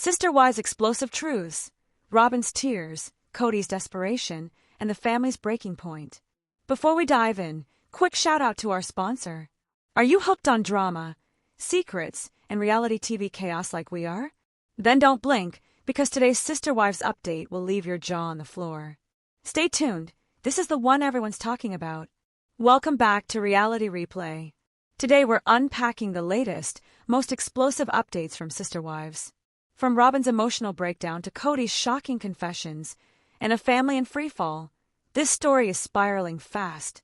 Sister Wives' explosive truths, Robyn's tears, Kody's desperation, and the family's breaking point. Before we dive in, quick shout out to our sponsor. Are you hooked on drama, secrets, and reality TV chaos like we are? Then don't blink, because today's Sister Wives update will leave your jaw on the floor. Stay tuned, this is the one everyone's talking about. Welcome back to Reality Replay. Today we're unpacking the latest, most explosive updates from Sister Wives. From Robyn's emotional breakdown to Kody's shocking confessions, and a family in freefall, this story is spiraling fast.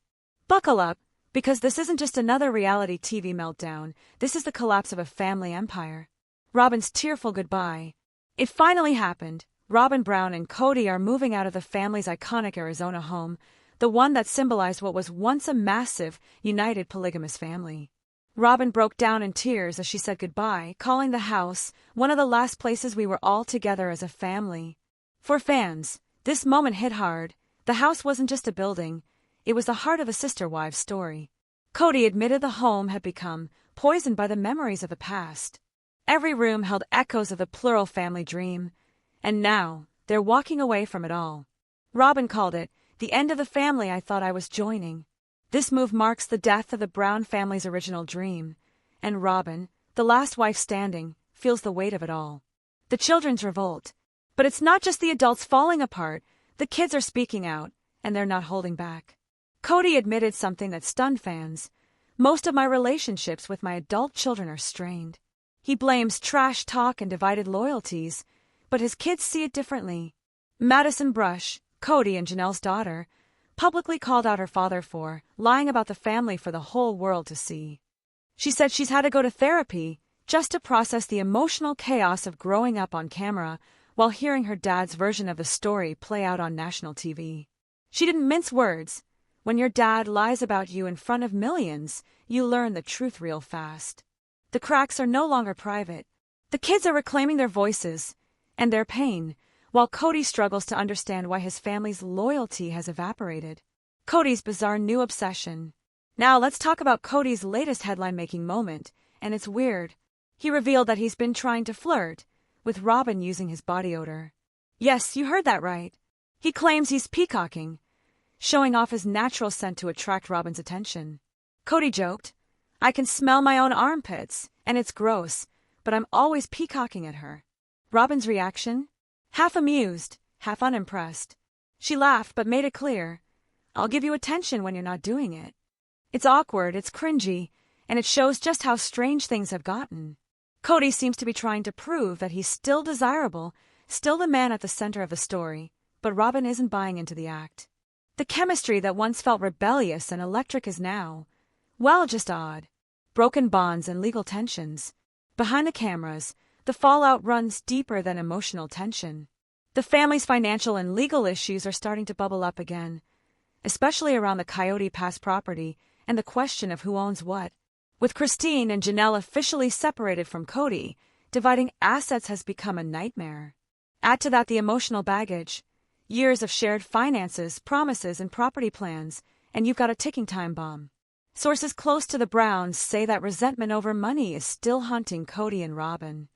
Buckle up, because this isn't just another reality TV meltdown, this is the collapse of a family empire. Robyn's tearful goodbye. It finally happened. Robyn Brown and Kody are moving out of the family's iconic Arizona home, the one that symbolized what was once a massive, united polygamous family. Robyn broke down in tears as she said goodbye, calling the house one of the last places we were all together as a family. For fans, this moment hit hard. The house wasn't just a building, it was the heart of a Sister Wives story. Kody admitted the home had become poisoned by the memories of the past. Every room held echoes of the plural family dream, and now they're walking away from it all. Robyn called it the end of the family I thought I was joining. This move marks the death of the Brown family's original dream, and Robyn, the last wife standing, feels the weight of it all. The children's revolt. But it's not just the adults falling apart, the kids are speaking out, and they're not holding back. Kody admitted something that stunned fans. Most of my relationships with my adult children are strained. He blames trash talk and divided loyalties, but his kids see it differently. Madison Brush, Kody and Janelle's daughter, publicly called out her father for lying about the family for the whole world to see. She said she's had to go to therapy just to process the emotional chaos of growing up on camera while hearing her dad's version of the story play out on national TV. She didn't mince words. When your dad lies about you in front of millions, you learn the truth real fast. The cracks are no longer private. The kids are reclaiming their voices and their pain, while Kody struggles to understand why his family's loyalty has evaporated. Kody's bizarre new obsession. Now let's talk about Kody's latest headline-making moment, and it's weird. He revealed that he's been trying to flirt with Robyn using his body odor. Yes, you heard that right. He claims he's peacocking, showing off his natural scent to attract Robyn's attention. Kody joked, "I can smell my own armpits, and it's gross, but I'm always peacocking at her." Robyn's reaction? Half amused, half unimpressed. She laughed but made it clear, "I'll give you attention when you're not doing it." It's awkward, it's cringy, and it shows just how strange things have gotten. Kody seems to be trying to prove that he's still desirable, still the man at the center of the story, but Robyn isn't buying into the act. The chemistry that once felt rebellious and electric is now, well, just odd. Broken bonds and legal tensions. Behind the cameras, the fallout runs deeper than emotional tension. The family's financial and legal issues are starting to bubble up again, especially around the Coyote Pass property and the question of who owns what. With Christine and Janelle officially separated from Kody, dividing assets has become a nightmare. Add to that the emotional baggage, years of shared finances, promises, and property plans, and you've got a ticking time bomb. Sources close to the Browns say that resentment over money is still haunting Kody and Robyn.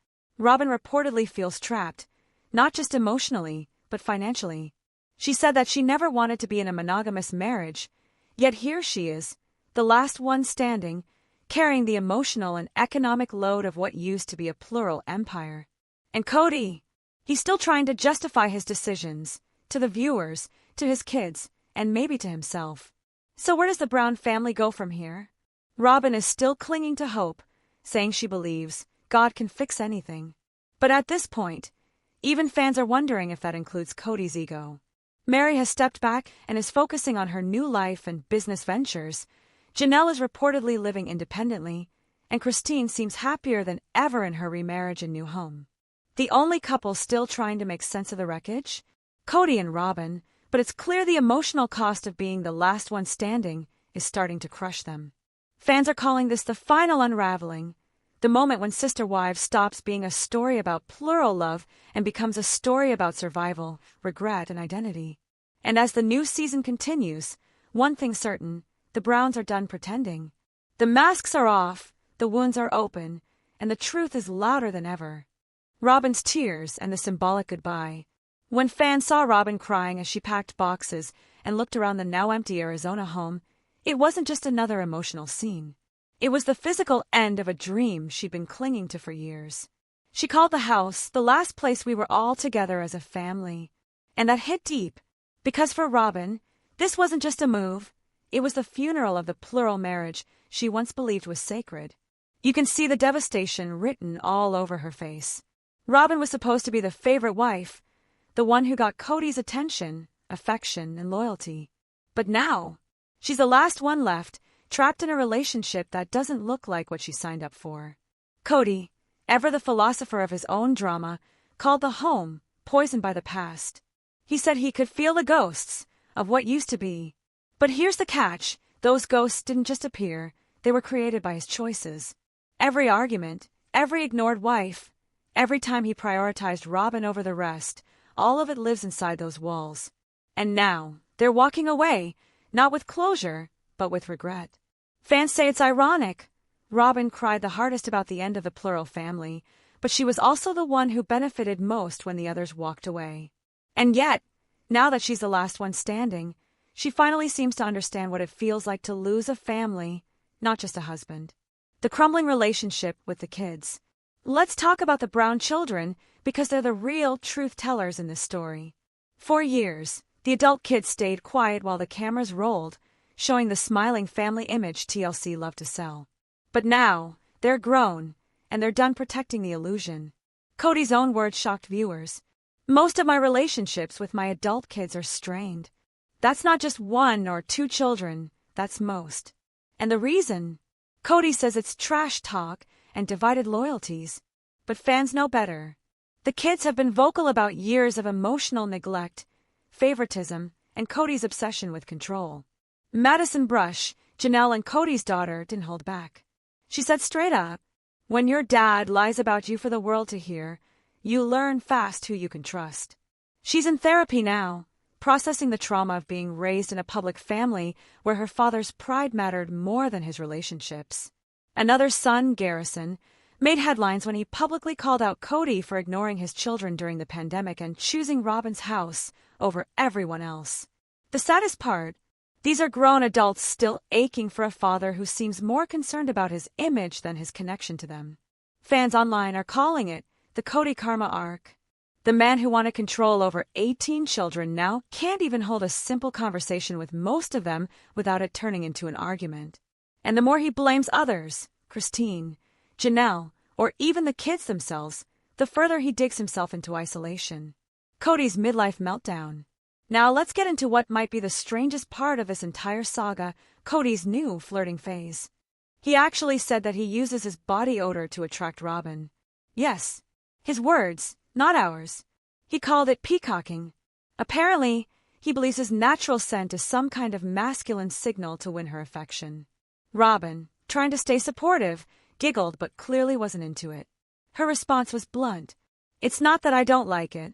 Robyn reportedly feels trapped, not just emotionally, but financially. She said that she never wanted to be in a monogamous marriage, yet here she is, the last one standing, carrying the emotional and economic load of what used to be a plural empire. And Kody, he's still trying to justify his decisions, to the viewers, to his kids, and maybe to himself. So where does the Brown family go from here? Robyn is still clinging to hope, saying she believes God can fix anything. But at this point, even fans are wondering if that includes Kody's ego. Meri has stepped back and is focusing on her new life and business ventures. Janelle is reportedly living independently, and Christine seems happier than ever in her remarriage and new home. The only couple still trying to make sense of the wreckage? Kody and Robyn, but it's clear the emotional cost of being the last one standing is starting to crush them. Fans are calling this the final unraveling, the moment when Sister Wives stops being a story about plural love and becomes a story about survival, regret, and identity. And as the new season continues, one thing's certain, the Browns are done pretending. The masks are off, the wounds are open, and the truth is louder than ever. Robyn's tears and the symbolic goodbye. When fans saw Robyn crying as she packed boxes and looked around the now empty Arizona home, it wasn't just another emotional scene. It was the physical end of a dream she'd been clinging to for years. She called the house the last place we were all together as a family. And that hit deep, because for Robyn, this wasn't just a move, it was the funeral of the plural marriage she once believed was sacred. You can see the devastation written all over her face. Robyn was supposed to be the favorite wife, the one who got Kody's attention, affection, and loyalty. But now, she's the last one left, trapped in a relationship that doesn't look like what she signed up for. Kody, ever the philosopher of his own drama, called the home poisoned by the past. He said he could feel the ghosts of what used to be. But here's the catch, those ghosts didn't just appear, they were created by his choices. Every argument, every ignored wife, every time he prioritized Robyn over the rest, all of it lives inside those walls. And now, they're walking away, not with closure, but with regret. Fans say it's ironic. Robyn cried the hardest about the end of the plural family, but she was also the one who benefited most when the others walked away. And yet, now that she's the last one standing, she finally seems to understand what it feels like to lose a family, not just a husband. The crumbling relationship with the kids. Let's talk about the Brown children, because they're the real truth-tellers in this story. For years, the adult kids stayed quiet while the cameras rolled, showing the smiling family image TLC loved to sell. But now, they're grown, and they're done protecting the illusion. Kody's own words shocked viewers. Most of my relationships with my adult kids are strained. That's not just 1 or 2 children, that's most. And the reason? Kody says it's trash talk and divided loyalties. But fans know better. The kids have been vocal about years of emotional neglect, favoritism, and Kody's obsession with control. Madison Brush, Janelle and Kody's daughter, didn't hold back. She said straight up, "When your dad lies about you for the world to hear, you learn fast who you can trust." She's in therapy now, processing the trauma of being raised in a public family where her father's pride mattered more than his relationships. Another son, Garrison, made headlines when he publicly called out Kody for ignoring his children during the pandemic and choosing Robyn's house over everyone else. The saddest part, these are grown adults still aching for a father who seems more concerned about his image than his connection to them. Fans online are calling it the Kody karma arc. The man who wanted control over 18 children now can't even hold a simple conversation with most of them without it turning into an argument. And the more he blames others, Christine, Janelle, or even the kids themselves, the further he digs himself into isolation. Kody's midlife meltdown. Now let's get into what might be the strangest part of this entire saga, Kody's new flirting phase. He actually said that he uses his body odor to attract Robyn. Yes, his words, not ours. He called it peacocking. Apparently, he believes his natural scent is some kind of masculine signal to win her affection. Robyn, trying to stay supportive, giggled but clearly wasn't into it. Her response was blunt. "It's not that I don't like it.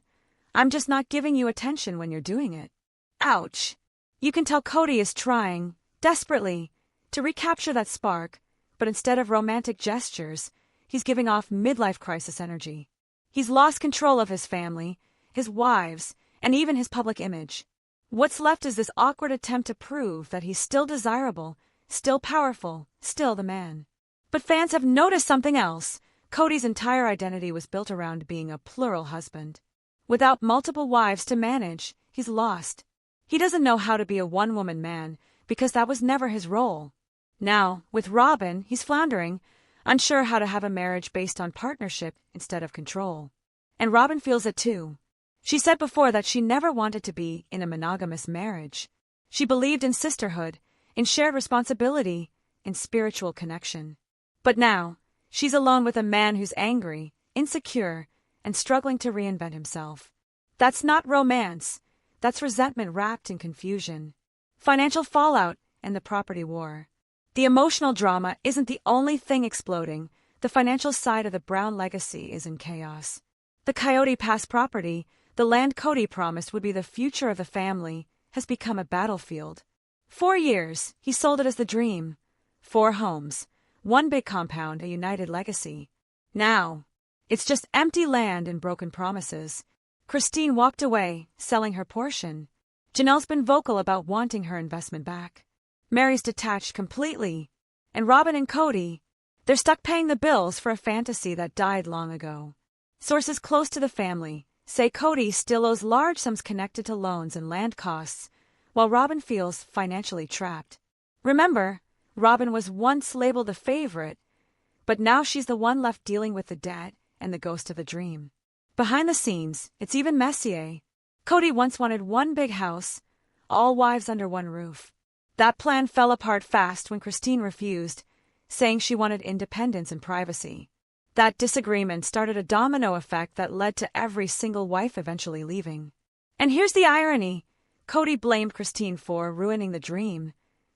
I'm just not giving you attention when you're doing it." Ouch. You can tell Kody is trying, desperately, to recapture that spark, but instead of romantic gestures, he's giving off midlife crisis energy. He's lost control of his family, his wives, and even his public image. What's left is this awkward attempt to prove that he's still desirable, still powerful, still the man. But fans have noticed something else. Kody's entire identity was built around being a plural husband. Without multiple wives to manage, he's lost. He doesn't know how to be a one-woman man, because that was never his role. Now, with Robyn, he's floundering, unsure how to have a marriage based on partnership instead of control. And Robyn feels it too. She said before that she never wanted to be in a monogamous marriage. She believed in sisterhood, in shared responsibility, in spiritual connection. But now, she's alone with a man who's angry, insecure, and struggling to reinvent himself. That's not romance. That's resentment wrapped in confusion. Financial fallout and the property war. The emotional drama isn't the only thing exploding. The financial side of the Brown legacy is in chaos. The Coyote Pass property, the land Kody promised would be the future of the family, has become a battlefield. 4 years, he sold it as the dream. 4 homes, 1 big compound, a united legacy. Now, It's just empty land and broken promises. Christine walked away, selling her portion. Janelle's been vocal about wanting her investment back. Meri's detached completely. And Robyn and Kody, they're stuck paying the bills for a fantasy that died long ago. Sources close to the family say Kody still owes large sums connected to loans and land costs, while Robyn feels financially trapped. Remember, Robyn was once labeled a favorite, but now she's the one left dealing with the debt and the ghost of the dream. Behind the scenes, it's even messier. Kody once wanted one big house, all wives under one roof. That plan fell apart fast when Christine refused, saying she wanted independence and privacy. That disagreement started a domino effect that led to every single wife eventually leaving. And here's the irony. Kody blamed Christine for ruining the dream,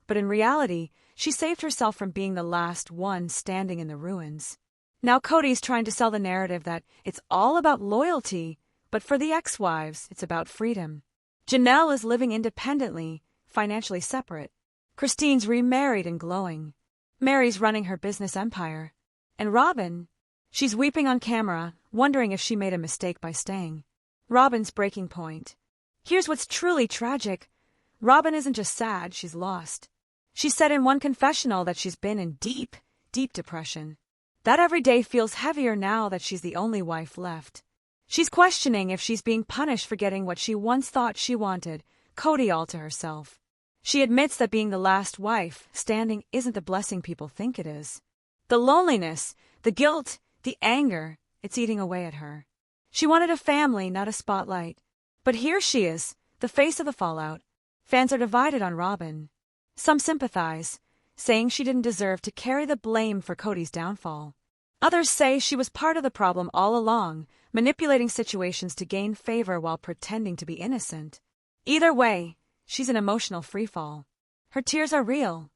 but in reality, she saved herself from being the last one standing in the ruins. Now Kody's trying to sell the narrative that it's all about loyalty, but for the ex-wives, it's about freedom. Janelle is living independently, financially separate. Christine's remarried and glowing. Meri's running her business empire. And Robyn, she's weeping on camera, wondering if she made a mistake by staying. Robyn's breaking point. Here's what's truly tragic. Robyn isn't just sad, she's lost. She said in one confessional that she's been in deep, deep depression. That every day feels heavier now that she's the only wife left. She's questioning if she's being punished for getting what she once thought she wanted, Kody all to herself. She admits that being the last wife standing isn't the blessing people think it is. The loneliness, the guilt, the anger, it's eating away at her. She wanted a family, not a spotlight. But here she is, the face of the fallout. Fans are divided on Robyn. Some sympathize, saying she didn't deserve to carry the blame for Kody's downfall. Others say she was part of the problem all along, manipulating situations to gain favor while pretending to be innocent. Either way, she's an emotional freefall. Her tears are real.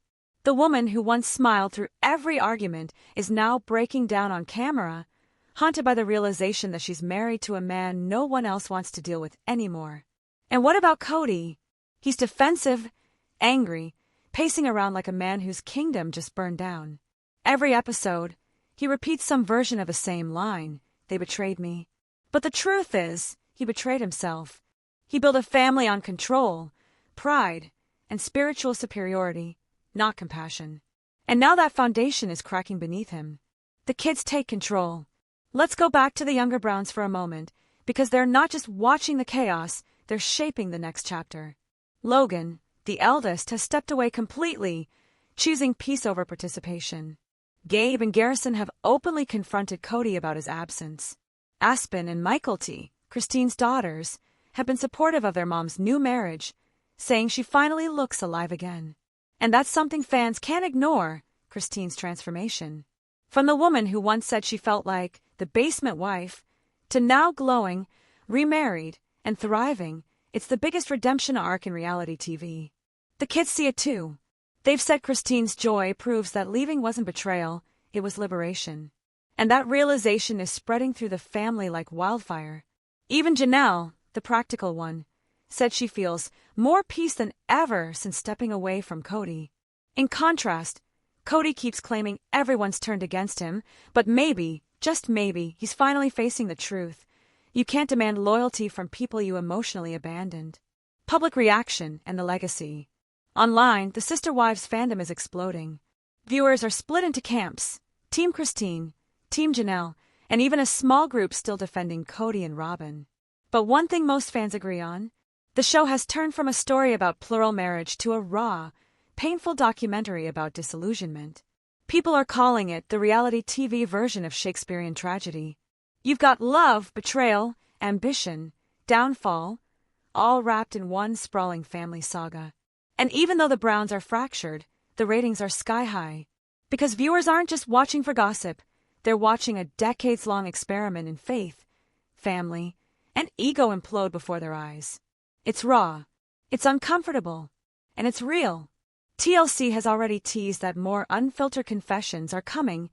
The woman who once smiled through every argument is now breaking down on camera, haunted by the realization that she's married to a man no one else wants to deal with anymore. And what about Kody? He's defensive, angry, pacing around like a man whose kingdom just burned down. Every episode, he repeats some version of the same line, "They betrayed me." But the truth is, he betrayed himself. He built a family on control, pride, and spiritual superiority, not compassion. And now that foundation is cracking beneath him. The kids take control. Let's go back to the younger Browns for a moment, because they're not just watching the chaos, they're shaping the next chapter. Logan, the eldest, has stepped away completely, choosing peace over participation. Gabe and Garrison have openly confronted Kody about his absence. Aspen and Michael, Christine's daughters, have been supportive of their mom's new marriage, saying she finally looks alive again. And that's something fans can't ignore, Christine's transformation. From the woman who once said she felt like the basement wife, to now glowing, remarried, and thriving, it's the biggest redemption arc in reality TV. The kids see it too. They've said Christine's joy proves that leaving wasn't betrayal, it was liberation. And that realization is spreading through the family like wildfire. Even Janelle, the practical one, said she feels more peace than ever since stepping away from Kody. In contrast, Kody keeps claiming everyone's turned against him, but maybe, just maybe, he's finally facing the truth. You can't demand loyalty from people you emotionally abandoned. Public reaction and the legacy. Online, the Sister Wives fandom is exploding. Viewers are split into camps, Team Christine, Team Janelle, and even a small group still defending Kody and Robyn. But one thing most fans agree on, the show has turned from a story about plural marriage to a raw, painful documentary about disillusionment. People are calling it the reality TV version of Shakespearean tragedy. You've got love, betrayal, ambition, downfall, all wrapped in one sprawling family saga. And even though the Browns are fractured, the ratings are sky high. Because viewers aren't just watching for gossip, they're watching a decades-long experiment in faith, family, and ego implode before their eyes. It's raw, it's uncomfortable, and it's real. TLC has already teased that more unfiltered confessions are coming,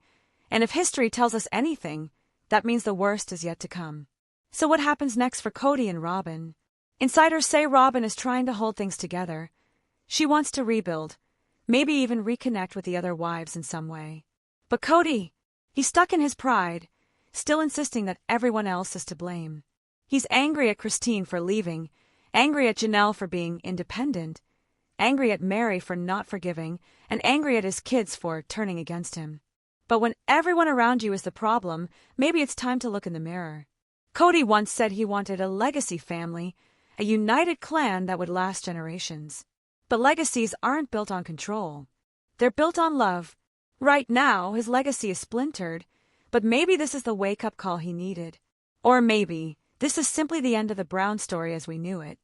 and if history tells us anything, that means the worst is yet to come. So what happens next for Kody and Robyn? Insiders say Robyn is trying to hold things together. She wants to rebuild, maybe even reconnect with the other wives in some way. But Kody, he's stuck in his pride, still insisting that everyone else is to blame. He's angry at Christine for leaving, angry at Janelle for being independent, angry at Meri for not forgiving, and angry at his kids for turning against him. But when everyone around you is the problem, maybe it's time to look in the mirror. Kody once said he wanted a legacy family, a united clan that would last generations. But legacies aren't built on control. They're built on love. Right now, his legacy is splintered, but maybe this is the wake-up call he needed. Or maybe this is simply the end of the Brown story as we knew it.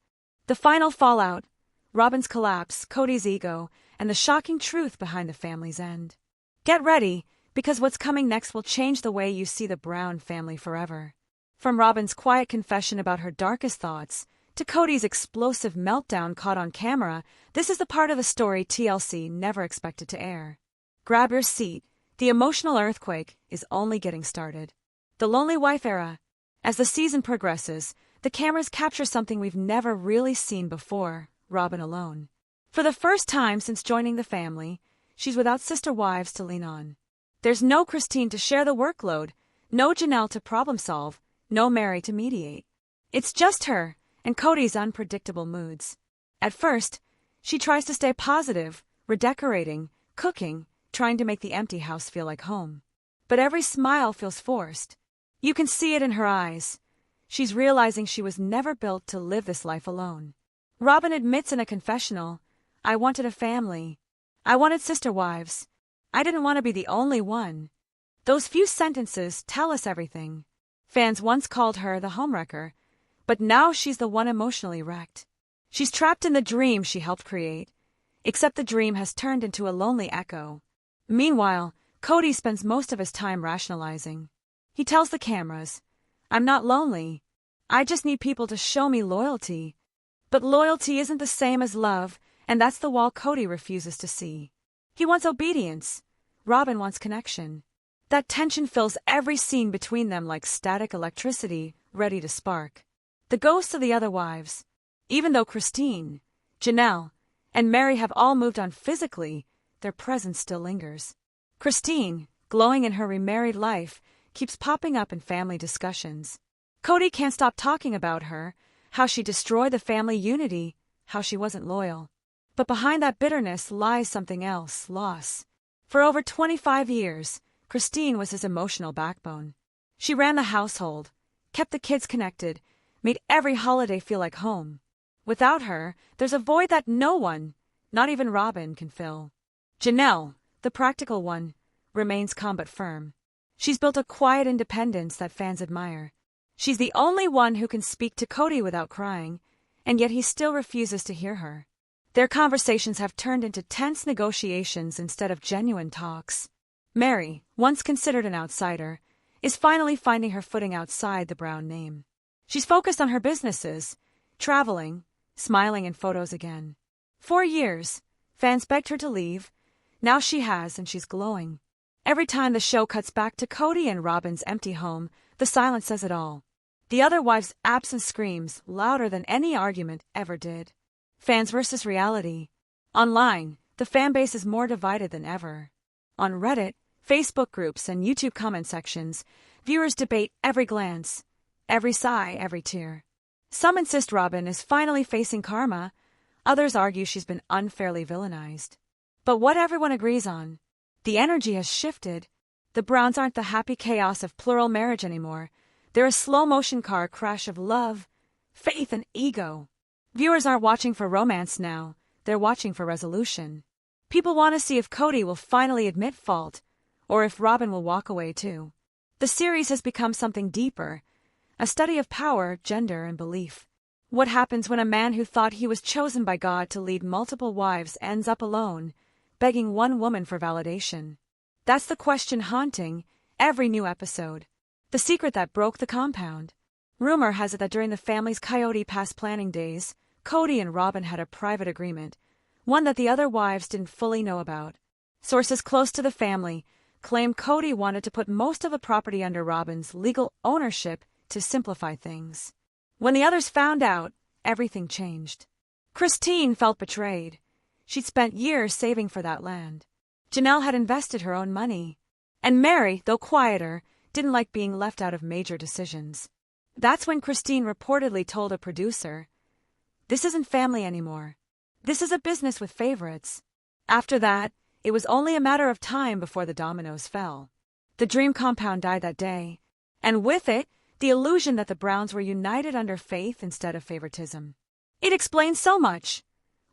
The final fallout, Robyn's collapse, Kody's ego, and the shocking truth behind the family's end. Get ready, because what's coming next will change the way you see the Brown family forever. From Robyn's quiet confession about her darkest thoughts, to Kody's explosive meltdown caught on camera, this is the part of the story TLC never expected to air. Grab your seat. The emotional earthquake is only getting started. The Lonely Wife era. As the season progresses, the cameras capture something we've never really seen before, Robyn alone. For the first time since joining the family, she's without sister wives to lean on. There's no Christine to share the workload, no Janelle to problem solve, no Meri to mediate. It's just her and Kody's unpredictable moods. At first, she tries to stay positive, redecorating, cooking, trying to make the empty house feel like home. But every smile feels forced. You can see it in her eyes. She's realizing she was never built to live this life alone. Robyn admits in a confessional, "I wanted a family. I wanted sister wives. I didn't want to be the only one." Those few sentences tell us everything. Fans once called her the homewrecker, but now she's the one emotionally wrecked. She's trapped in the dream she helped create, except the dream has turned into a lonely echo. Meanwhile, Kody spends most of his time rationalizing. He tells the cameras, "I'm not lonely. I just need people to show me loyalty." But loyalty isn't the same as love, and that's the wall Kody refuses to see. He wants obedience. Robyn wants connection. That tension fills every scene between them like static electricity, ready to spark. The ghosts of the other wives. Even though Christine, Janelle, and Meri have all moved on physically, their presence still lingers. Christine, glowing in her remarried life, keeps popping up in family discussions. Kody can't stop talking about her, how she destroyed the family unity, how she wasn't loyal. But behind that bitterness lies something else, loss. For over 25 years, Christine was his emotional backbone. She ran the household, kept the kids connected, made every holiday feel like home. Without her, there's a void that no one, not even Robyn, can fill. Janelle, the practical one, remains calm but firm. She's built a quiet independence that fans admire. She's the only one who can speak to Kody without crying, and yet he still refuses to hear her. Their conversations have turned into tense negotiations instead of genuine talks. Meri, once considered an outsider, is finally finding her footing outside the Brown name. She's focused on her businesses, traveling, smiling in photos again. For years, fans begged her to leave. Now she has, and she's glowing. Every time the show cuts back to Kody and Robyn's empty home, the silence says it all. The other wives' absence screams louder than any argument ever did. Fans versus reality. Online, the fanbase is more divided than ever. On Reddit, Facebook groups, and YouTube comment sections, viewers debate every glance, every sigh, every tear. Some insist Robyn is finally facing karma. Others argue she's been unfairly villainized. But what everyone agrees on, the energy has shifted. The Browns aren't the happy chaos of plural marriage anymore. They're a slow-motion car crash of love, faith, and ego. Viewers aren't watching for romance now. They're watching for resolution. People want to see if Kody will finally admit fault, or if Robyn will walk away too. The series has become something deeper, a study of power, gender, and belief. What happens when a man who thought he was chosen by God to lead multiple wives ends up alone, begging one woman for validation? That's the question haunting every new episode. The secret that broke the compound. Rumor has it that during the family's Coyote Pass planning days, Kody and Robyn had a private agreement, one that the other wives didn't fully know about. Sources close to the family claim Kody wanted to put most of the property under Robyn's legal ownership to simplify things. When the others found out, everything changed. Christine felt betrayed. She'd spent years saving for that land. Janelle had invested her own money. And Meri, though quieter, didn't like being left out of major decisions. That's when Christine reportedly told a producer, "This isn't family anymore. This is a business with favorites." After that, it was only a matter of time before the dominoes fell. The dream compound died that day, and with it, the illusion that the Browns were united under faith instead of favoritism. It explains so much.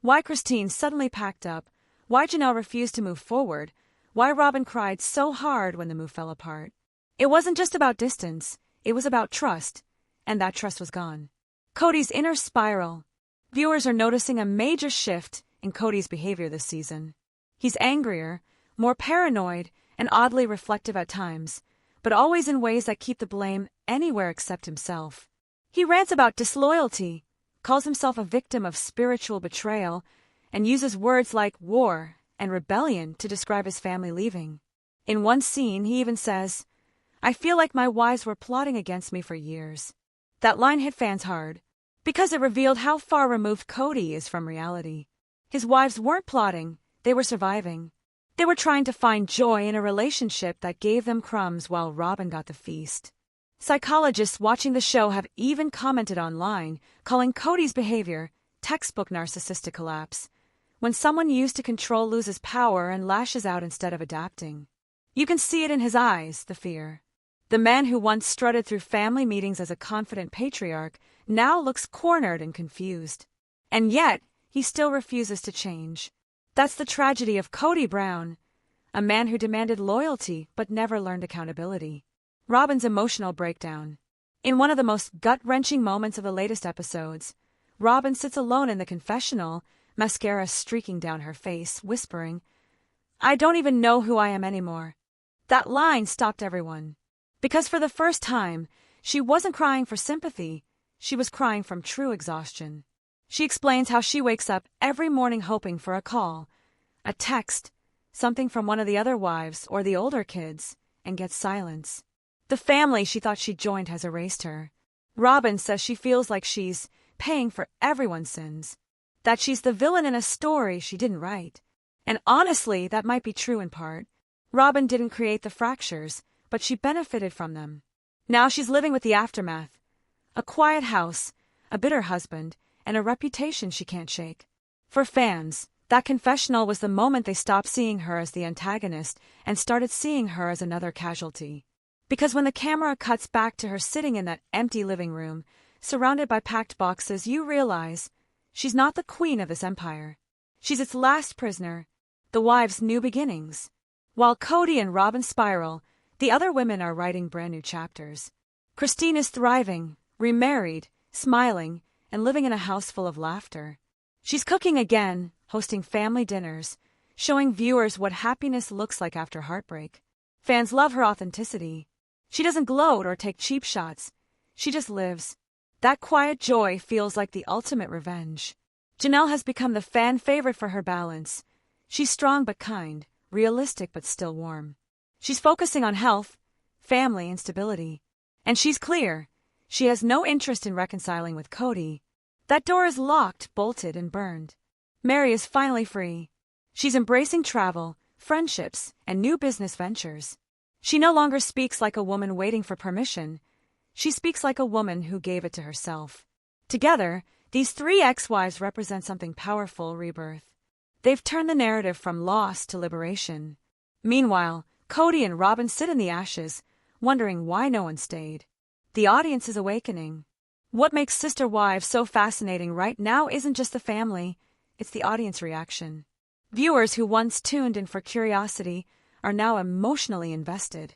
Why Christine suddenly packed up, why Janelle refused to move forward, why Robyn cried so hard when the move fell apart. It wasn't just about distance, it was about trust, and that trust was gone. Kody's inner spiral. Viewers are noticing a major shift in Kody's behavior this season. He's angrier, more paranoid, and oddly reflective at times, but always in ways that keep the blame anywhere except himself. He rants about disloyalty, calls himself a victim of spiritual betrayal, and uses words like war and rebellion to describe his family leaving. In one scene, he even says, "I feel like my wives were plotting against me for years." That line hit fans hard, because it revealed how far removed Kody is from reality. His wives weren't plotting, they were surviving. They were trying to find joy in a relationship that gave them crumbs while Robyn got the feast. Psychologists watching the show have even commented online, calling Kody's behavior textbook narcissistic collapse, when someone used to control loses power and lashes out instead of adapting. You can see it in his eyes, the fear. The man who once strutted through family meetings as a confident patriarch now looks cornered and confused. And yet, he still refuses to change. That's the tragedy of Kody Brown, a man who demanded loyalty but never learned accountability. Robyn's emotional breakdown. In one of the most gut-wrenching moments of the latest episodes, Robyn sits alone in the confessional, mascara streaking down her face, whispering, "I don't even know who I am anymore." That line stopped everyone. Because for the first time, she wasn't crying for sympathy, she was crying from true exhaustion. She explains how she wakes up every morning hoping for a call, a text, something from one of the other wives or the older kids, and gets silence. The family she thought she joined has erased her. Robyn says she feels like she's paying for everyone's sins, that she's the villain in a story she didn't write. And honestly, that might be true in part. Robyn didn't create the fractures, but she benefited from them. Now she's living with the aftermath. A quiet house, a bitter husband, and a reputation she can't shake. For fans, that confessional was the moment they stopped seeing her as the antagonist and started seeing her as another casualty. Because when the camera cuts back to her sitting in that empty living room, surrounded by packed boxes, you realize she's not the queen of this empire. She's its last prisoner, the wives' new beginnings. While Kody and Robyn spiral, the other women are writing brand new chapters. Christine is thriving, remarried, smiling, and living in a house full of laughter. She's cooking again, hosting family dinners, showing viewers what happiness looks like after heartbreak. Fans love her authenticity. She doesn't gloat or take cheap shots. She just lives. That quiet joy feels like the ultimate revenge. Janelle has become the fan favorite for her balance. She's strong but kind, realistic but still warm. She's focusing on health, family, and stability. And she's clear. She has no interest in reconciling with Kody. That door is locked, bolted, and burned. Meri is finally free. She's embracing travel, friendships, and new business ventures. She no longer speaks like a woman waiting for permission. She speaks like a woman who gave it to herself. Together, these three ex-wives represent something powerful: rebirth. They've turned the narrative from loss to liberation. Meanwhile, Kody and Robyn sit in the ashes, wondering why no one stayed. The audience is awakening. What makes Sister Wives so fascinating right now isn't just the family, it's the audience reaction. Viewers who once tuned in for curiosity are now emotionally invested.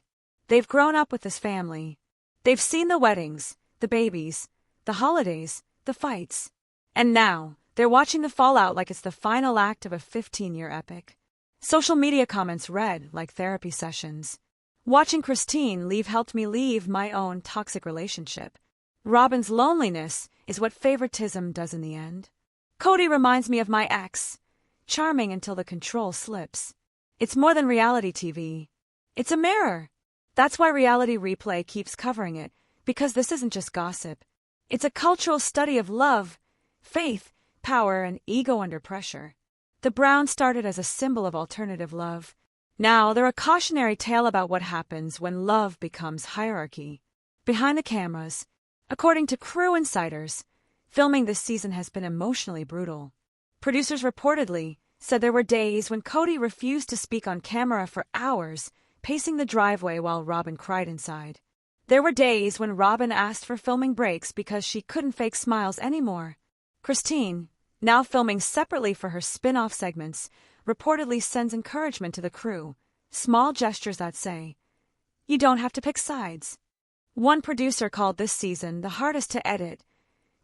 They've grown up with this family. They've seen the weddings, the babies, the holidays, the fights. And now, they're watching the fallout like it's the final act of a 15-year epic. Social media comments read like therapy sessions. Watching Christine leave helped me leave my own toxic relationship. Robyn's loneliness is what favoritism does in the end. Kody reminds me of my ex, charming until the control slips. It's more than reality TV. It's a mirror. That's why Reality Replay keeps covering it, because this isn't just gossip. It's a cultural study of love, faith, power, and ego under pressure. The Browns started as a symbol of alternative love. Now, they're a cautionary tale about what happens when love becomes hierarchy. Behind the cameras, according to crew insiders, filming this season has been emotionally brutal. Producers reportedly said there were days when Kody refused to speak on camera for hours, pacing the driveway while Robyn cried inside. There were days when Robyn asked for filming breaks because she couldn't fake smiles anymore. Christine, now filming separately for her spin-off segments, reportedly sends encouragement to the crew, small gestures that say, "You don't have to pick sides." One producer called this season the hardest to edit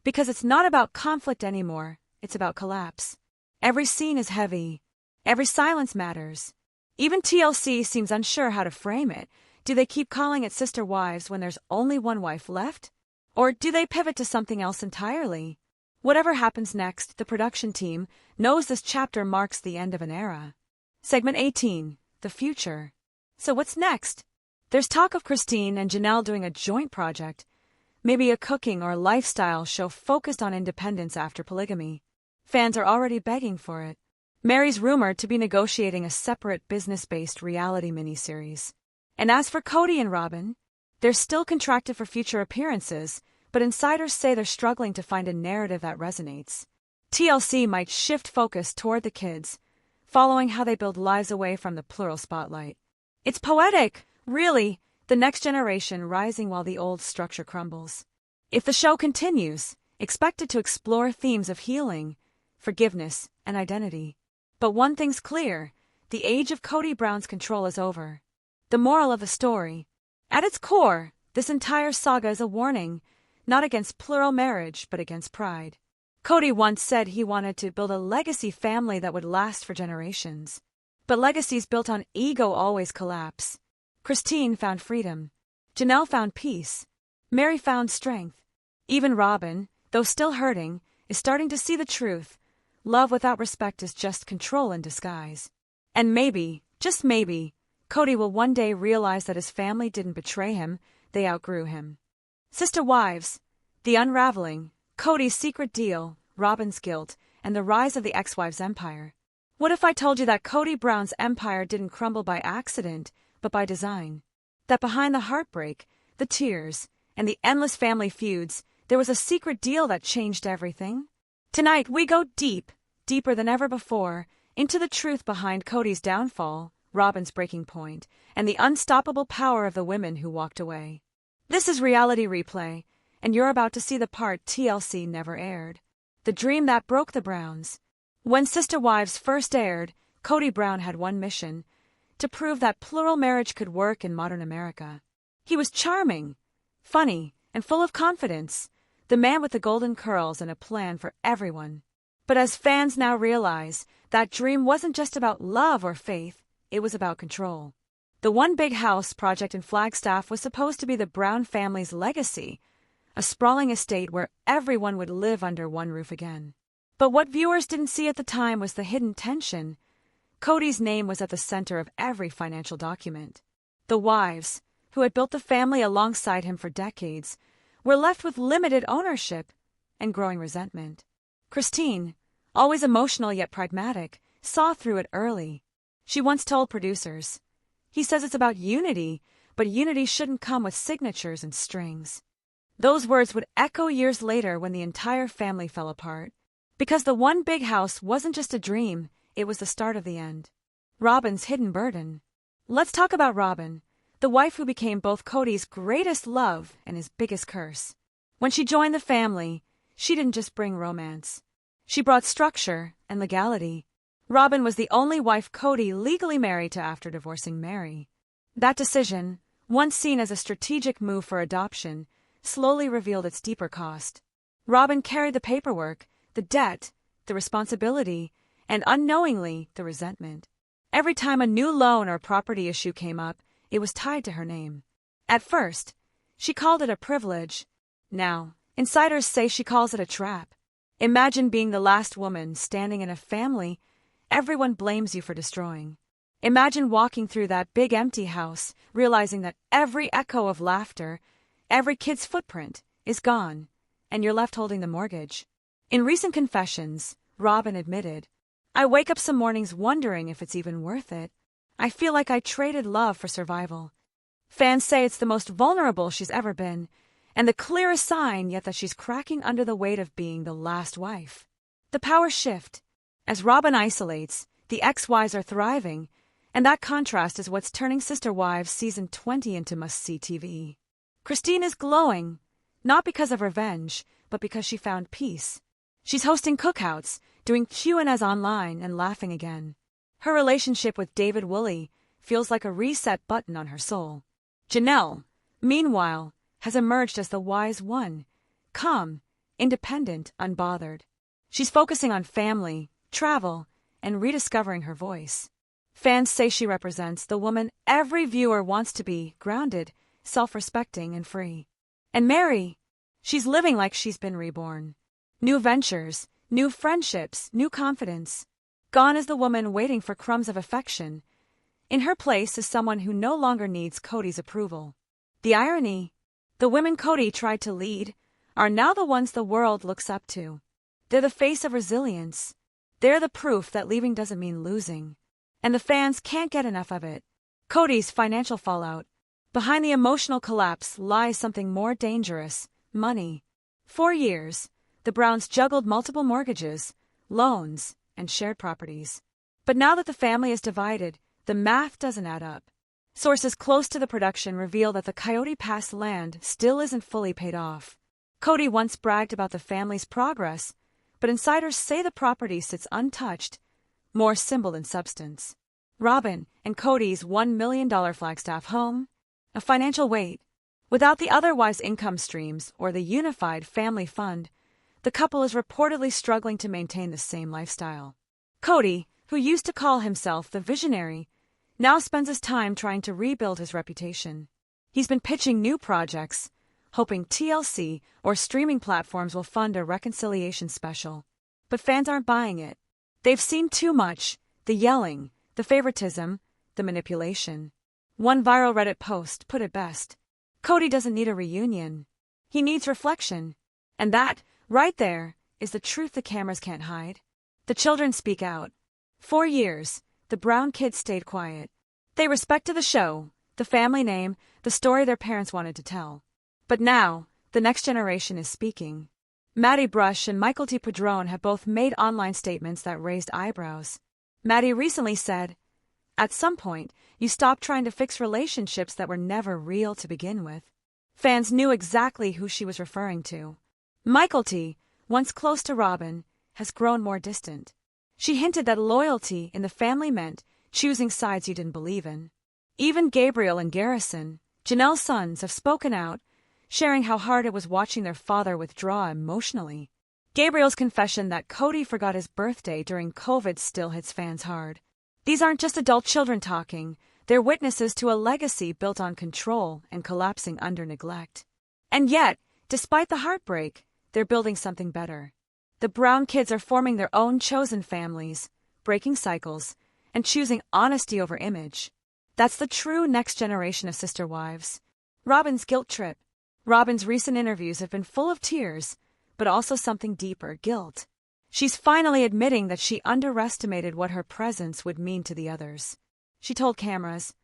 because it's not about conflict anymore, it's about collapse. Every scene is heavy. Every silence matters. Even TLC seems unsure how to frame it. Do they keep calling it Sister Wives when there's only one wife left? Or do they pivot to something else entirely? Whatever happens next, the production team knows this chapter marks the end of an era. Segment 18, The Future. So what's next? There's talk of Christine and Janelle doing a joint project, maybe a cooking or lifestyle show focused on independence after polygamy. Fans are already begging for it. Meri's rumored to be negotiating a separate business-based reality miniseries. And as for Kody and Robyn, they're still contracted for future appearances, but insiders say they're struggling to find a narrative that resonates. TLC might shift focus toward the kids, following how they build lives away from the plural spotlight. It's poetic, really, the next generation rising while the old structure crumbles. If the show continues, expect it to explore themes of healing, forgiveness, and identity. But one thing's clear, the age of Kody Brown's control is over. The moral of the story. At its core, this entire saga is a warning, not against plural marriage, but against pride. Kody once said he wanted to build a legacy family that would last for generations. But legacies built on ego always collapse. Christine found freedom. Janelle found peace. Meri found strength. Even Robyn, though still hurting, is starting to see the truth. Love without respect is just control in disguise. And maybe, just maybe, Kody will one day realize that his family didn't betray him, they outgrew him. Sister Wives, The Unraveling, Kody's secret deal, Robyn's guilt, and the rise of the ex-wives' empire. What if I told you that Kody Brown's empire didn't crumble by accident, but by design? That behind the heartbreak, the tears, and the endless family feuds, there was a secret deal that changed everything? Tonight we go deep, deeper than ever before, into the truth behind Kody's downfall, Robyn's breaking point, and the unstoppable power of the women who walked away. This is Reality Replay, and you're about to see the part TLC never aired. The dream that broke the Browns. When Sister Wives first aired, Kody Brown had one mission: to prove that plural marriage could work in modern America. He was charming, funny, and full of confidence, the man with the golden curls and a plan for everyone. But as fans now realize, that dream wasn't just about love or faith, it was about control. The One Big House project in Flagstaff was supposed to be the Brown family's legacy, a sprawling estate where everyone would live under one roof again. But what viewers didn't see at the time was the hidden tension. Kody's name was at the center of every financial document. The wives, who had built the family alongside him for decades, were left with limited ownership and growing resentment. Christine, always emotional yet pragmatic, saw through it early. She once told producers, "He says it's about unity, but unity shouldn't come with signatures and strings." Those words would echo years later when the entire family fell apart. Because the One Big House wasn't just a dream, it was the start of the end. Robyn's hidden burden. Let's talk about Robyn, the wife who became both Kody's greatest love and his biggest curse. When she joined the family, she didn't just bring romance. She brought structure and legality. Robyn was the only wife Kody legally married to after divorcing Meri. That decision, once seen as a strategic move for adoption, slowly revealed its deeper cost. Robyn carried the paperwork, the debt, the responsibility, and unknowingly, the resentment. Every time a new loan or property issue came up, it was tied to her name. At first, she called it a privilege. Now, insiders say she calls it a trap. Imagine being the last woman standing in a family everyone blames you for destroying. Imagine walking through that big empty house, realizing that every echo of laughter, every kid's footprint, is gone, and you're left holding the mortgage. In recent confessions, Robyn admitted, "I wake up some mornings wondering if it's even worth it. I feel like I traded love for survival. Fans say it's the most vulnerable she's ever been, and the clearest sign yet that she's cracking under the weight of being the last wife. The power shift. As Robyn isolates, the ex-wives are thriving, and that contrast is what's turning Sister Wives Season 20 into must-see TV. Christine is glowing, not because of revenge, but because she found peace. She's hosting cookouts, doing Q&As online, and laughing again. Her relationship with David Woolley feels like a reset button on her soul. Janelle, meanwhile, has emerged as the wise one, calm, independent, unbothered. She's focusing on family, travel, and rediscovering her voice. Fans say she represents the woman every viewer wants to be: grounded, self-respecting, and free. And Meri, she's living like she's been reborn. New ventures, new friendships, new confidence. Gone is the woman waiting for crumbs of affection. In her place is someone who no longer needs Kody's approval. The irony: the women Kody tried to lead are now the ones the world looks up to. They're the face of resilience. They're the proof that leaving doesn't mean losing. And the fans can't get enough of it. Kody's financial fallout. Behind the emotional collapse lies something more dangerous: money. For years, the Browns juggled multiple mortgages, loans, and shared properties. But now that the family is divided, the math doesn't add up. Sources close to the production reveal that the Coyote Pass land still isn't fully paid off. Kody once bragged about the family's progress, but insiders say the property sits untouched, more symbol than substance. Robyn and Kody's $1 million Flagstaff home, a financial weight. Without the otherwise income streams or the unified family fund, the couple is reportedly struggling to maintain the same lifestyle. Kody, who used to call himself the visionary, now spends his time trying to rebuild his reputation. He's been pitching new projects, hoping TLC or streaming platforms will fund a reconciliation special. But fans aren't buying it. They've seen too much: the yelling, the favoritism, the manipulation. One viral Reddit post put it best: Kody doesn't need a reunion. He needs reflection. And that, right there, is the truth the cameras can't hide. The children speak out. For years, the Brown kids stayed quiet. They respected the show, the family name, the story their parents wanted to tell. But now, the next generation is speaking. Maddie Brush and Michael T. Padron have both made online statements that raised eyebrows. Maddie recently said, "At some point, you stop trying to fix relationships that were never real to begin with." Fans knew exactly who she was referring to. Michael T., once close to Robyn, has grown more distant. She hinted that loyalty in the family meant choosing sides you didn't believe in. Even Gabriel and Garrison, Janelle's sons, have spoken out, sharing how hard it was watching their father withdraw emotionally. Gabriel's confession that Kody forgot his birthday during COVID still hits fans hard. These aren't just adult children talking, they're witnesses to a legacy built on control and collapsing under neglect. And yet, despite the heartbreak, they're building something better. The Brown kids are forming their own chosen families, breaking cycles, and choosing honesty over image. That's the true next generation of sister wives. Robyn's guilt trip. Robyn's recent interviews have been full of tears, but also something deeper: guilt. She's finally admitting that she underestimated what her presence would mean to the others. She told cameras,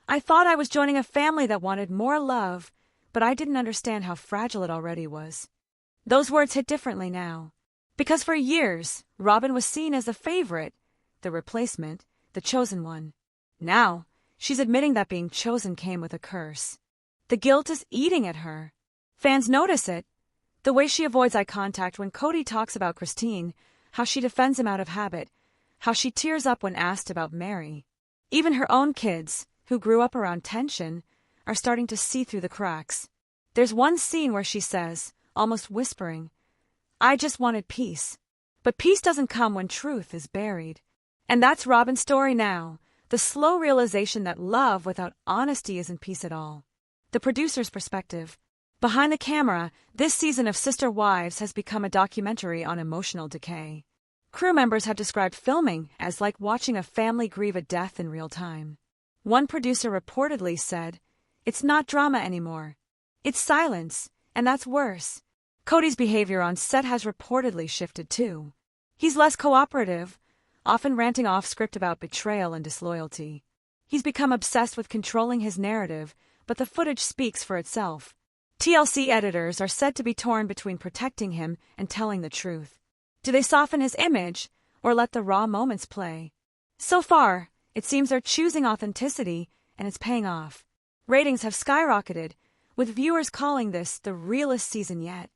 "I thought I was joining a family that wanted more love, but I didn't understand how fragile it already was." Those words hit differently now. Because for years, Robyn was seen as the favorite, the replacement, the chosen one. Now, she's admitting that being chosen came with a curse. The guilt is eating at her. Fans notice it. The way she avoids eye contact when Kody talks about Christine, how she defends him out of habit, how she tears up when asked about Meri. Even her own kids, who grew up around tension, are starting to see through the cracks. There's one scene where she says, almost whispering, "I just wanted peace." But peace doesn't come when truth is buried. And that's Robyn's story now, the slow realization that love without honesty isn't peace at all. The producer's perspective. Behind the camera, this season of Sister Wives has become a documentary on emotional decay. Crew members have described filming as like watching a family grieve a death in real time. One producer reportedly said, "It's not drama anymore. It's silence, and that's worse." Kody's behavior on set has reportedly shifted too. He's less cooperative, often ranting off script about betrayal and disloyalty. He's become obsessed with controlling his narrative, but the footage speaks for itself. TLC editors are said to be torn between protecting him and telling the truth. Do they soften his image, or let the raw moments play? So far, it seems they're choosing authenticity, and it's paying off. Ratings have skyrocketed, with viewers calling this the realest season yet.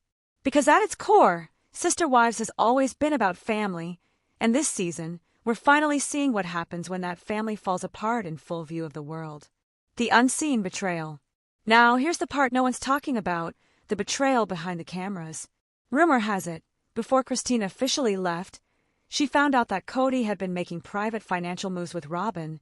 Because at its core, Sister Wives has always been about family, and this season, we're finally seeing what happens when that family falls apart in full view of the world. The unseen betrayal. Now, here's the part no one's talking about, the betrayal behind the cameras. Rumor has it, before Christine officially left, she found out that Kody had been making private financial moves with Robyn,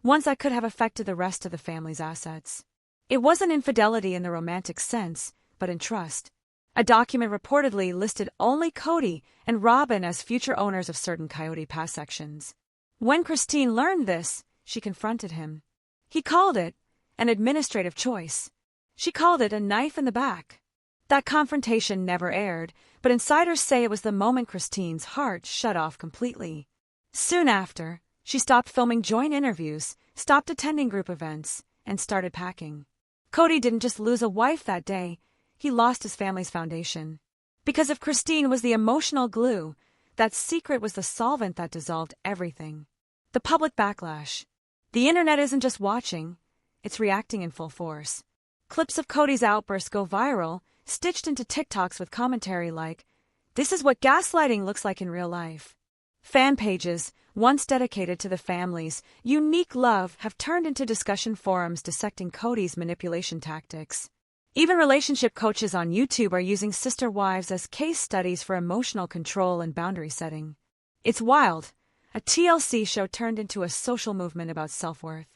ones that could have affected the rest of the family's assets. It wasn't infidelity in the romantic sense, but in trust. A document reportedly listed only Kody and Robyn as future owners of certain Coyote Pass sections. When Christine learned this, she confronted him. He called it an administrative choice. She called it a knife in the back. That confrontation never aired, but insiders say it was the moment Christine's heart shut off completely. Soon after, she stopped filming joint interviews, stopped attending group events, and started packing. Kody didn't just lose a wife that day, he lost his family's foundation. Because if Christine was the emotional glue, that secret was the solvent that dissolved everything. The public backlash. The internet isn't just watching, it's reacting in full force. Clips of Kody's outbursts go viral, stitched into TikToks with commentary like, "This is what gaslighting looks like in real life." Fan pages, once dedicated to the family's unique love, have turned into discussion forums dissecting Kody's manipulation tactics. Even relationship coaches on YouTube are using Sister Wives as case studies for emotional control and boundary setting. It's wild. A TLC show turned into a social movement about self-worth.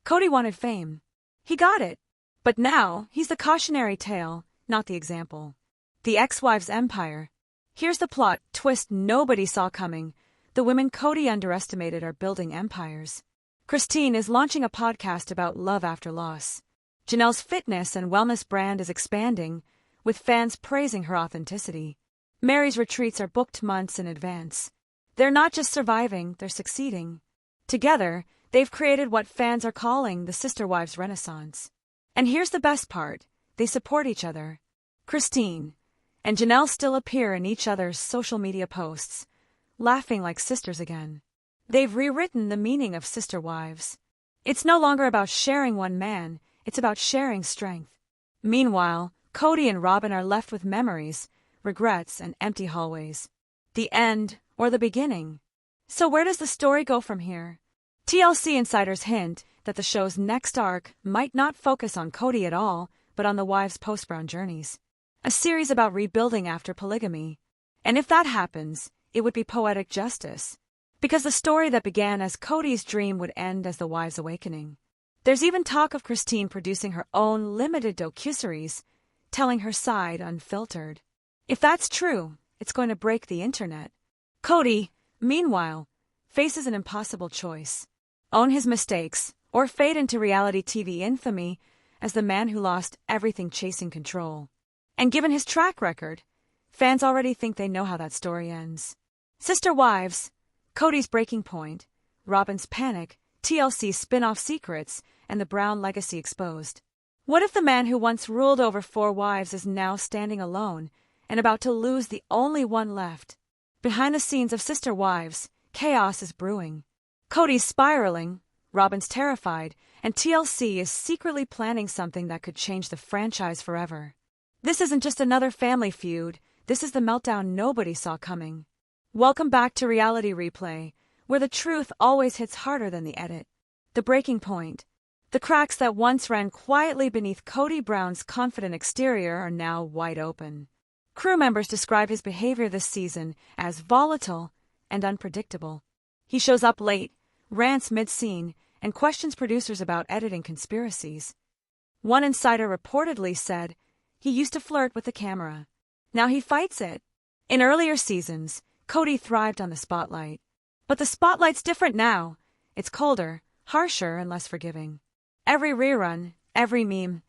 Kody wanted fame. He got it. But now, he's the cautionary tale, not the example. The ex-wives' empire. Here's the plot twist nobody saw coming. The women Kody underestimated are building empires. Christine is launching a podcast about love after loss. Janelle's fitness and wellness brand is expanding, with fans praising her authenticity. Meri's retreats are booked months in advance. They're not just surviving, they're succeeding. Together, they've created what fans are calling the Sister Wives Renaissance. And here's the best part, they support each other. Christine and Janelle still appear in each other's social media posts, laughing like sisters again. They've rewritten the meaning of Sister Wives. It's no longer about sharing one man, it's about sharing strength. Meanwhile, Kody and Robyn are left with memories, regrets, and empty hallways. The end, or the beginning. So where does the story go from here? TLC insiders hint that the show's next arc might not focus on Kody at all, but on the wives' post-Brown journeys. A series about rebuilding after polygamy. And if that happens, it would be poetic justice. Because the story that began as Kody's dream would end as the wives' awakening. There's even talk of Christine producing her own limited docuseries, telling her side unfiltered. If that's true, it's going to break the internet. Kody, meanwhile, faces an impossible choice. Own his mistakes, or fade into reality TV infamy as the man who lost everything chasing control. And given his track record, fans already think they know how that story ends. Sister Wives, Kody's breaking point, Robyn's panic, TLC's spin-off secrets, and the Brown legacy exposed. What if the man who once ruled over 4 wives is now standing alone and about to lose the only one left? Behind the scenes of Sister Wives, chaos is brewing. Kody's spiraling, Robyn's terrified, and TLC is secretly planning something that could change the franchise forever. This isn't just another family feud, this is the meltdown nobody saw coming. Welcome back to Reality Replay, where the truth always hits harder than the edit. The breaking point. The cracks that once ran quietly beneath Kody Brown's confident exterior are now wide open. Crew members describe his behavior this season as volatile and unpredictable. He shows up late, rants mid-scene, and questions producers about editing conspiracies. One insider reportedly said, "He used to flirt with the camera. Now he fights it." In earlier seasons, Kody thrived on the spotlight. But the spotlight's different now. It's colder, harsher, and less forgiving. Every rerun, every meme,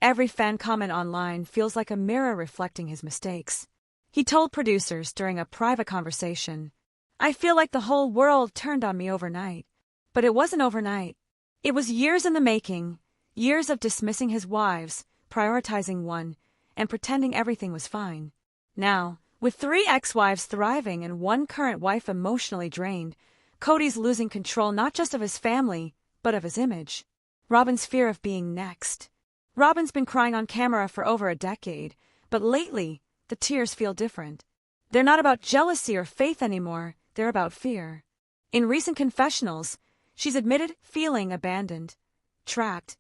every fan comment online feels like a mirror reflecting his mistakes. He told producers during a private conversation, "I feel like the whole world turned on me overnight." But it wasn't overnight. It was years in the making, years of dismissing his wives, prioritizing one, and pretending everything was fine. Now, with 3 ex-wives thriving and 1 current wife emotionally drained, Kody's losing control not just of his family, but of his image. Robyn's fear of being next. Robyn's been crying on camera for over a decade, but lately, the tears feel different. They're not about jealousy or faith anymore, they're about fear. In recent confessionals, she's admitted feeling abandoned, trapped,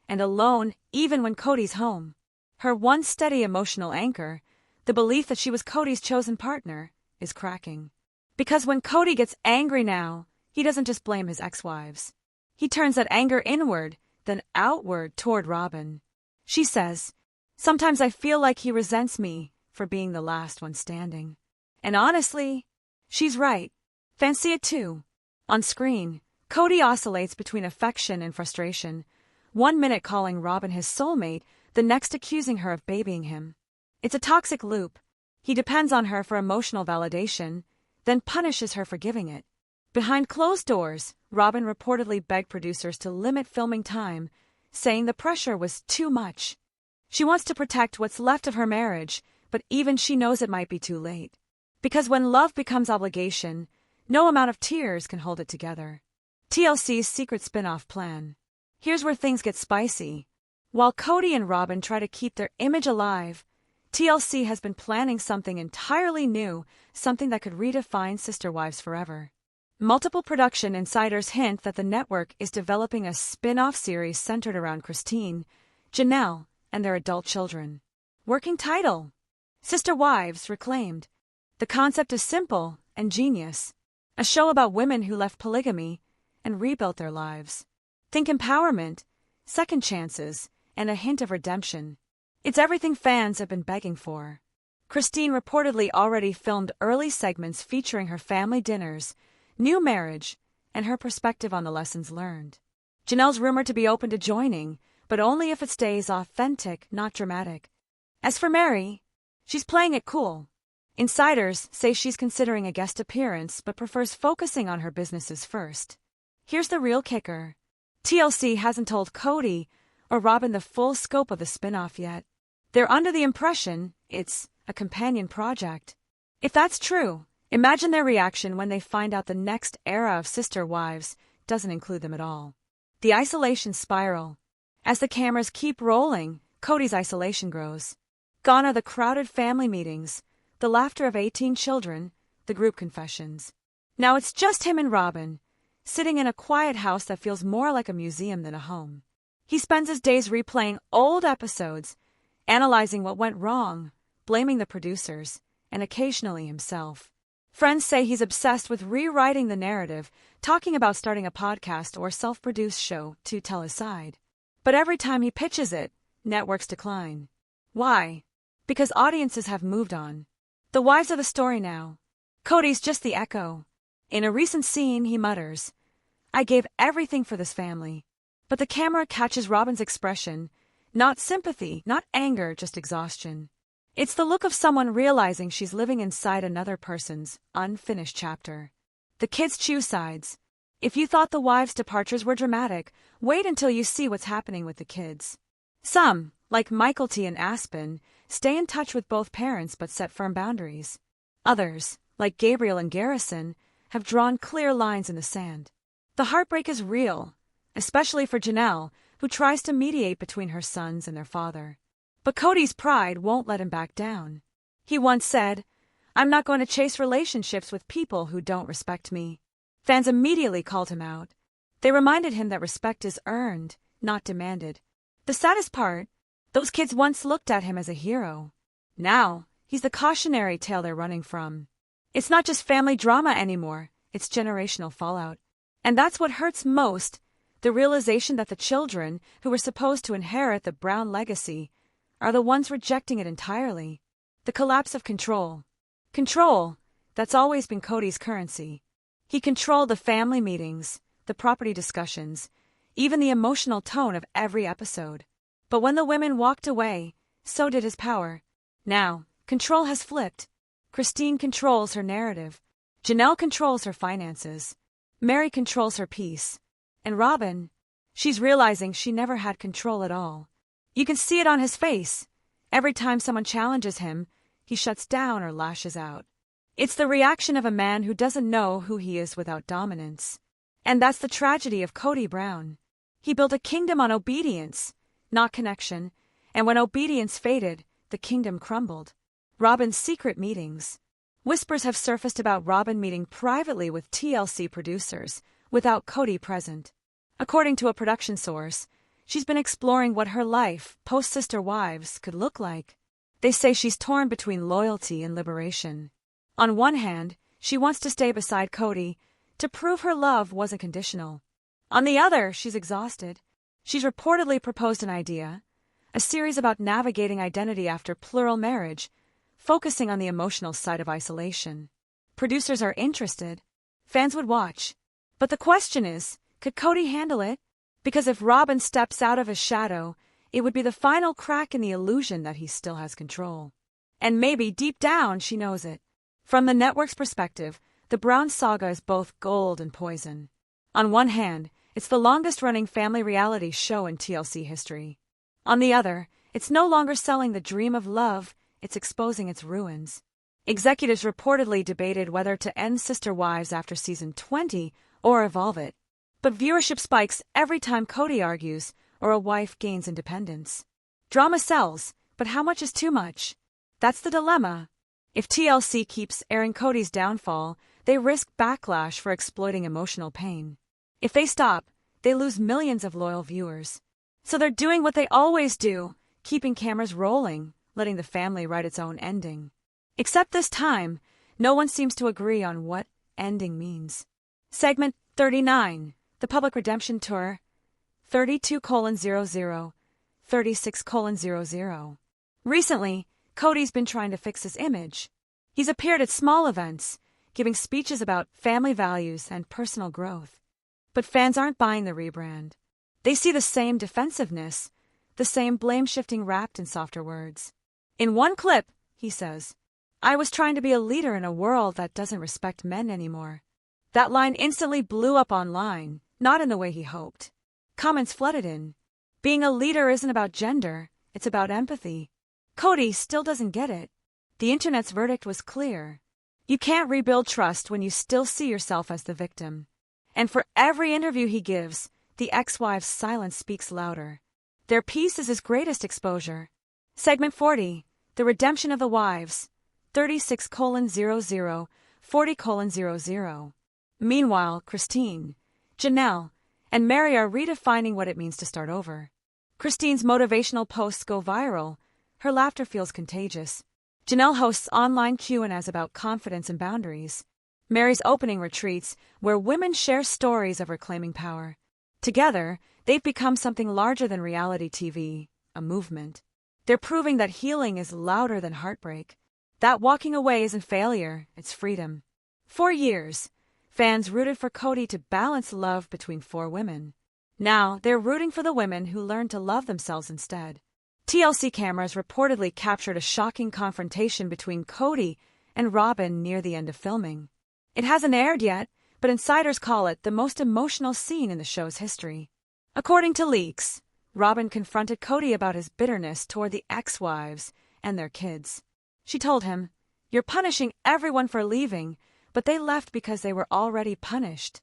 and alone even when Kody's home. Her one steady emotional anchor, the belief that she was Kody's chosen partner, is cracking. Because when Kody gets angry now, he doesn't just blame his ex-wives. He turns that anger inward, then outward toward Robyn. She says, "Sometimes I feel like he resents me for being the last one standing." And honestly, she's right. Fancy it too. On screen, Kody oscillates between affection and frustration, 1 minute calling Robyn his soulmate, the next accusing her of babying him. It's a toxic loop. He depends on her for emotional validation, then punishes her for giving it. Behind closed doors, Robyn reportedly begged producers to limit filming time, saying the pressure was too much. She wants to protect what's left of her marriage, but even she knows it might be too late. Because when love becomes obligation, no amount of tears can hold it together. TLC's secret spin-off plan. Here's where things get spicy. While Kody and Robyn try to keep their image alive, TLC has been planning something entirely new, something that could redefine Sister Wives forever. Multiple production insiders hint that the network is developing a spin-off series centered around Christine, Janelle, and their adult children. Working title: Sister Wives Reclaimed. The concept is simple and genius. A show about women who left polygamy and rebuilt their lives. Think empowerment, second chances, and a hint of redemption. It's everything fans have been begging for. Christine reportedly already filmed early segments featuring her family dinners, new marriage, and her perspective on the lessons learned. Janelle's rumored to be open to joining, but only if it stays authentic, not dramatic. As for Meri, she's playing it cool. Insiders say she's considering a guest appearance but prefers focusing on her businesses first. Here's the real kicker. TLC hasn't told Kody or Robyn the full scope of the spin-off yet. They're under the impression it's a companion project. If that's true, imagine their reaction when they find out the next era of Sister Wives doesn't include them at all. The isolation spiral. As the cameras keep rolling, Kody's isolation grows. Gone are the crowded family meetings, the laughter of 18 children, the group confessions. Now it's just him and Robyn, sitting in a quiet house that feels more like a museum than a home. He spends his days replaying old episodes, analyzing what went wrong, blaming the producers, and occasionally himself. Friends say he's obsessed with rewriting the narrative, talking about starting a podcast or self-produced show to tell his side. But every time he pitches it, networks decline. Why? Because audiences have moved on. The wives are the story now. Kody's just the echo. In a recent scene, he mutters, "I gave everything for this family." But the camera catches Robyn's expression, not sympathy, not anger, just exhaustion. It's the look of someone realizing she's living inside another person's unfinished chapter. The kids choose sides. If you thought the wives' departures were dramatic, wait until you see what's happening with the kids. Some, like Michael T. and Aspen, stay in touch with both parents but set firm boundaries. Others, like Gabriel and Garrison, have drawn clear lines in the sand. The heartbreak is real, especially for Janelle, who tries to mediate between her sons and their father. But Kody's pride won't let him back down. He once said, "I'm not going to chase relationships with people who don't respect me." Fans immediately called him out. They reminded him that respect is earned, not demanded. The saddest part, those kids once looked at him as a hero. Now, he's the cautionary tale they're running from. It's not just family drama anymore, it's generational fallout. And that's what hurts most, the realization that the children, who were supposed to inherit the Brown legacy, are the ones rejecting it entirely. The collapse of control. Control, that's always been Kody's currency. He controlled the family meetings, the property discussions, even the emotional tone of every episode. But when the women walked away, so did his power. Now, control has flipped. Christine controls her narrative. Janelle controls her finances. Meri controls her peace. And Robyn, She's realizing she never had control at all. You can see it on his face. Every time someone challenges him, he shuts down or lashes out. It's the reaction of a man who doesn't know who he is without dominance. And that's the tragedy of Kody Brown. He built a kingdom on obedience, not connection, and when obedience faded, the kingdom crumbled. Robyn's secret meetings. Whispers have surfaced about Robyn meeting privately with TLC producers, without Kody present. According to a production source, she's been exploring what her life, post-Sister Wives, could look like. They say she's torn between loyalty and liberation. On one hand, she wants to stay beside Kody, to prove her love wasn't conditional. On the other, she's exhausted. She's reportedly proposed an idea, a series about navigating identity after plural marriage, focusing on the emotional side of isolation. Producers are interested. Fans would watch. But the question is, could Kody handle it? Because if Robyn steps out of his shadow, it would be the final crack in the illusion that he still has control. And maybe deep down she knows it. From the network's perspective, the Brown saga is both gold and poison. On one hand, it's the longest-running family reality show in TLC history. On the other, it's no longer selling the dream of love, it's exposing its ruins. Executives reportedly debated whether to end Sister Wives after season 20 or evolve it. But viewership spikes every time Kody argues or a wife gains independence. Drama sells, but how much is too much? That's the dilemma. If TLC keeps airing Kody's downfall, they risk backlash for exploiting emotional pain. If they stop, they lose millions of loyal viewers. So they're doing what they always do, keeping cameras rolling, letting the family write its own ending. Except this time, no one seems to agree on what ending means. Segment 39, the Public Redemption Tour, 32:00, 36:00. Recently, Kody's been trying to fix his image. He's appeared at small events, giving speeches about family values and personal growth. But fans aren't buying the rebrand. They see the same defensiveness, the same blame-shifting wrapped in softer words. In one clip, he says, "I was trying to be a leader in a world that doesn't respect men anymore." That line instantly blew up online, not in the way he hoped. Comments flooded in. Being a leader isn't about gender, it's about empathy. Kody still doesn't get it. The internet's verdict was clear. You can't rebuild trust when you still see yourself as the victim. And for every interview he gives, the ex-wife's silence speaks louder. Their peace is his greatest exposure. Segment 40, the redemption of the wives, 36:00, 40:00. Meanwhile, Christine, Janelle, and Meri are redefining what it means to start over. Christine's motivational posts go viral. Her laughter feels contagious. Janelle hosts online Q&As about confidence and boundaries. Meri's opening retreats, where women share stories of reclaiming power. Together, they've become something larger than reality TV, a movement. They're proving that healing is louder than heartbreak, that walking away isn't failure, it's freedom. For years, fans rooted for Kody to balance love between four women. Now, they're rooting for the women who learn to love themselves instead. TLC cameras reportedly captured a shocking confrontation between Kody and Robyn near the end of filming. It hasn't aired yet, but insiders call it the most emotional scene in the show's history. According to leaks, Robyn confronted Kody about his bitterness toward the ex-wives and their kids. She told him, "You're punishing everyone for leaving, but they left because they were already punished."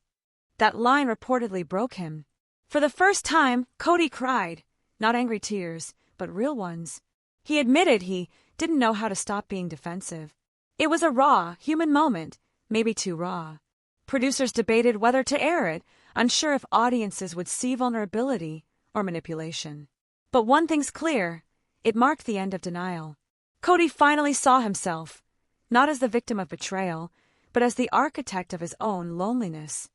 That line reportedly broke him. For the first time, Kody cried, not angry tears, but real ones. He admitted he didn't know how to stop being defensive. It was a raw, human moment, maybe too raw. Producers debated whether to air it, unsure if audiences would see vulnerability or manipulation. But one thing's clear, it marked the end of denial. Kody finally saw himself, not as the victim of betrayal, but as the architect of his own loneliness.